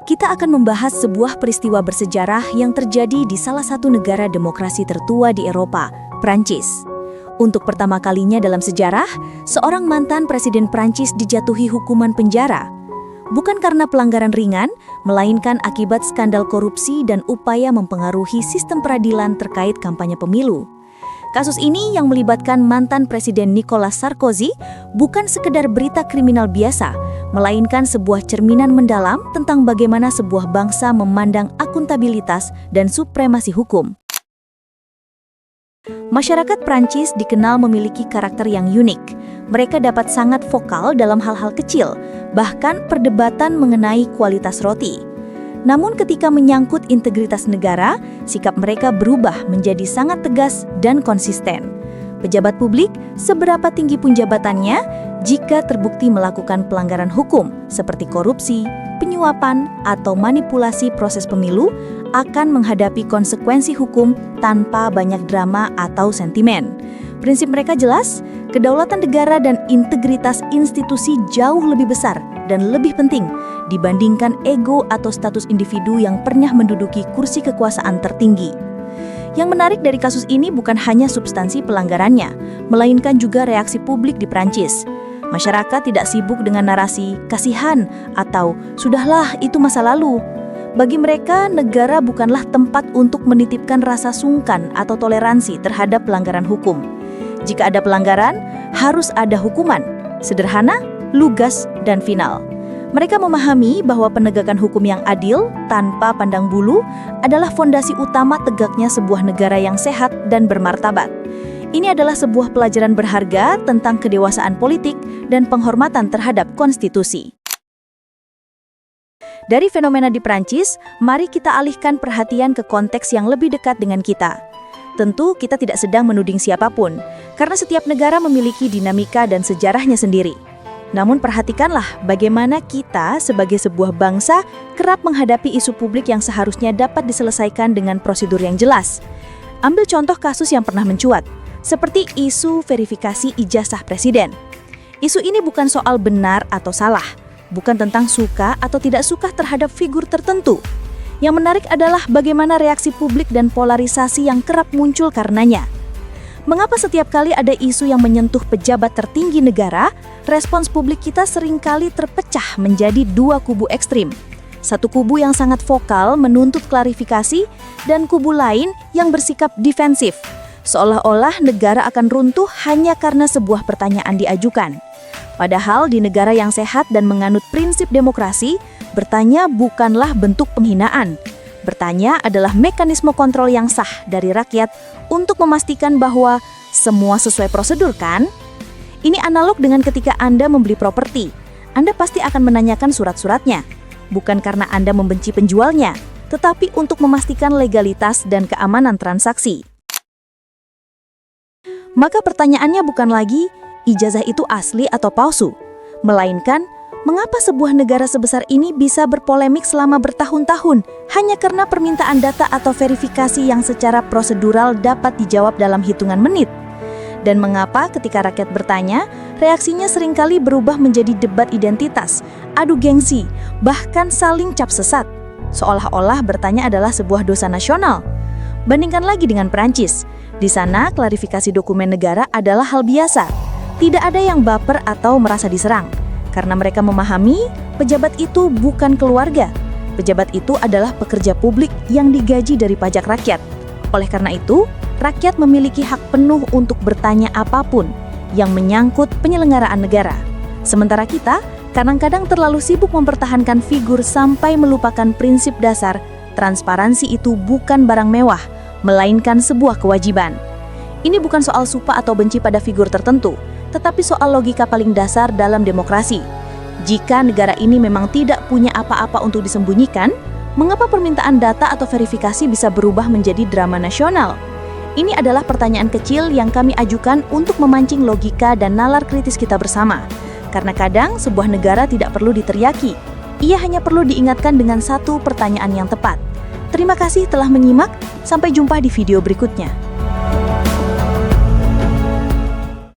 kita akan membahas sebuah peristiwa bersejarah yang terjadi di salah satu negara demokrasi tertua di Eropa, Prancis. Untuk pertama kalinya dalam sejarah, seorang mantan presiden Prancis dijatuhi hukuman penjara. Bukan karena pelanggaran ringan, melainkan akibat skandal korupsi dan upaya mempengaruhi sistem peradilan terkait kampanye pemilu. Kasus ini yang melibatkan mantan Presiden Nicolas Sarkozy bukan sekedar berita kriminal biasa, melainkan sebuah cerminan mendalam tentang bagaimana sebuah bangsa memandang akuntabilitas dan supremasi hukum. Masyarakat Prancis dikenal memiliki karakter yang unik. Mereka dapat sangat vokal dalam hal-hal kecil, bahkan perdebatan mengenai kualitas roti. Namun ketika menyangkut integritas negara, sikap mereka berubah menjadi sangat tegas dan konsisten. Pejabat publik, seberapa tinggi pun jabatannya, jika terbukti melakukan pelanggaran hukum seperti korupsi, penyuapan, atau manipulasi proses pemilu, akan menghadapi konsekuensi hukum tanpa banyak drama atau sentimen. Prinsip mereka jelas, kedaulatan negara dan integritas institusi jauh lebih besar dan lebih penting dibandingkan ego atau status individu yang pernah menduduki kursi kekuasaan tertinggi. Yang menarik dari kasus ini bukan hanya substansi pelanggarannya, melainkan juga reaksi publik di Prancis. Masyarakat tidak sibuk dengan narasi kasihan atau sudahlah itu masa lalu. Bagi mereka, negara bukanlah tempat untuk menitipkan rasa sungkan atau toleransi terhadap pelanggaran hukum. Jika ada pelanggaran, harus ada hukuman. Sederhana, lugas, dan final. Mereka memahami bahwa penegakan hukum yang adil, tanpa pandang bulu, adalah fondasi utama tegaknya sebuah negara yang sehat dan bermartabat. Ini adalah sebuah pelajaran berharga tentang kedewasaan politik dan penghormatan terhadap konstitusi. Dari fenomena di Prancis, mari kita alihkan perhatian ke konteks yang lebih dekat dengan kita. Tentu kita tidak sedang menuding siapapun, karena setiap negara memiliki dinamika dan sejarahnya sendiri. Namun perhatikanlah bagaimana kita sebagai sebuah bangsa kerap menghadapi isu publik yang seharusnya dapat diselesaikan dengan prosedur yang jelas. Ambil contoh kasus yang pernah mencuat, seperti isu verifikasi ijazah presiden. Isu ini bukan soal benar atau salah, bukan tentang suka atau tidak suka terhadap figur tertentu. Yang menarik adalah bagaimana reaksi publik dan polarisasi yang kerap muncul karenanya. Mengapa setiap kali ada isu yang menyentuh pejabat tertinggi negara, respons publik kita seringkali terpecah menjadi dua kubu ekstrim. Satu kubu yang sangat vokal menuntut klarifikasi, dan kubu lain yang bersikap defensif, seolah-olah negara akan runtuh hanya karena sebuah pertanyaan diajukan. Padahal di negara yang sehat dan menganut prinsip demokrasi, bertanya bukanlah bentuk penghinaan. Bertanya adalah mekanisme kontrol yang sah dari rakyat untuk memastikan bahwa semua sesuai prosedur, kan? Ini analog dengan ketika Anda membeli properti. Anda pasti akan menanyakan surat-suratnya. Bukan karena Anda membenci penjualnya, tetapi untuk memastikan legalitas dan keamanan transaksi. Maka pertanyaannya bukan lagi, ijazah itu asli atau palsu, melainkan, mengapa sebuah negara sebesar ini bisa berpolemik selama bertahun-tahun hanya karena permintaan data atau verifikasi yang secara prosedural dapat dijawab dalam hitungan menit? Dan mengapa ketika rakyat bertanya, reaksinya seringkali berubah menjadi debat identitas, adu gengsi, bahkan saling cap sesat, seolah-olah bertanya adalah sebuah dosa nasional. Bandingkan lagi dengan Prancis. Di sana, klarifikasi dokumen negara adalah hal biasa. Tidak ada yang baper atau merasa diserang. Karena mereka memahami, pejabat itu bukan keluarga. Pejabat itu adalah pekerja publik yang digaji dari pajak rakyat. Oleh karena itu, rakyat memiliki hak penuh untuk bertanya apapun yang menyangkut penyelenggaraan negara. Sementara kita, kadang-kadang terlalu sibuk mempertahankan figur sampai melupakan prinsip dasar, transparansi itu bukan barang mewah, melainkan sebuah kewajiban. Ini bukan soal suka atau benci pada figur tertentu, tetapi soal logika paling dasar dalam demokrasi. Jika negara ini memang tidak punya apa-apa untuk disembunyikan, mengapa permintaan data atau verifikasi bisa berubah menjadi drama nasional? Ini adalah pertanyaan kecil yang kami ajukan untuk memancing logika dan nalar kritis kita bersama. Karena kadang sebuah negara tidak perlu diteriaki, ia hanya perlu diingatkan dengan satu pertanyaan yang tepat. Terima kasih telah menyimak, sampai jumpa di video berikutnya.